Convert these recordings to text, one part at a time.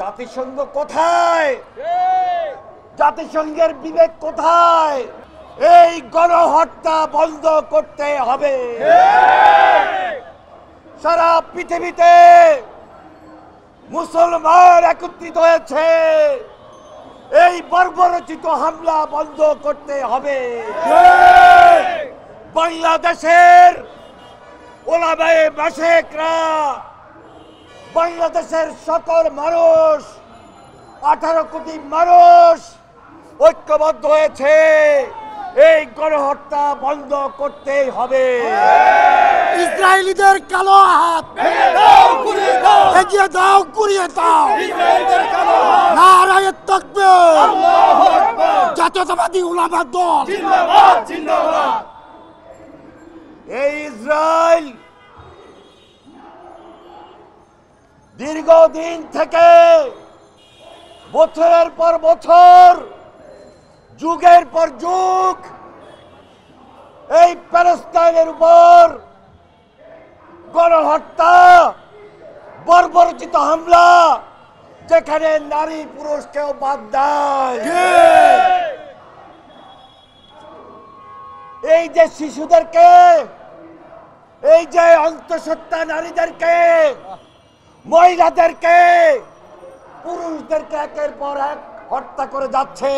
জাতিসংঘ কোথায়? জাতিসংঘের বিবেক কোথায়? এই গণহত্যা বন্ধ করতে হবে। সারা পৃথিবীতে মুসলমান একত্রিত হয়েছে, এই বর্বরচিত হামলা বন্ধ করতে হবে। বাংলাদেশের ওলামায়ে মাশায়েখরা, বাংলাদেশের সকল মানুষ, 18 কোটি মানুষ ঐক্যবদ্ধ হয়েছে, এই গণহত্যা বন্ধ করতেই হবে। ইসরায়েলিদের কালো হাত এগিয়ে দাও, ঘুরিয়ে দাও। নারায়ে তাকবীর, জাতীয়তাবাদী উলামা দল জিন্দাবাদ জিন্দাবাদ। এই ইসরায়েল দীর্ঘদিন থেকে বছরের পর বছর, যুগের পর যুগ এই প্যালেস্টাইনের উপর গণহত্যা, বর্বরচিত হামলা, যেখানে নারী পুরুষকেও বাদ দেয়। এই যে শিশুদেরকে, এই যে অন্তঃসত্ত্বা নারীদেরকে, মহিলাদেরকে, পুরুষদেরকে একের পর এক হত্যা করে যাচ্ছে,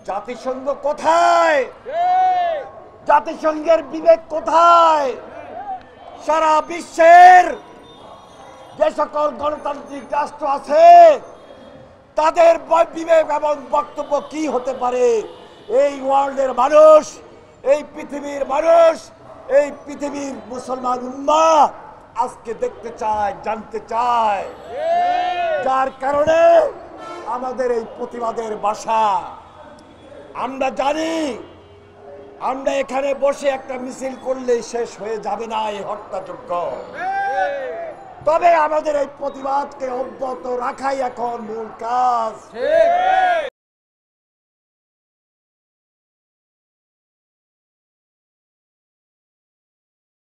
জাতিসংঘ কোথায়? জাতিসংঘের বিবেক কোথায়? সারা বিশ্বের যে সকল গণতান্ত্রিক রাষ্ট্র আছে তাদের বিবেক এবং বক্তব্য কি হতে পারে? এই ওয়ার্ল্ডের মানুষ, এই পৃথিবীর মানুষ, এই পৃথিবীর মুসলমান উম্মাহ আজকে দেখতে চায়, জানতে চায়, যার কারণে আমাদের এই প্রতিবাদের ভাষা। আমরা জানি আমরা এখানে বসে একটা মিছিল করলে শেষ হয়ে যাবে না এই হত্যাযজ্ঞ, তবে আমাদের এই প্রতিবাদকে অব্যাহত রাখাই এখন মূল কাজ।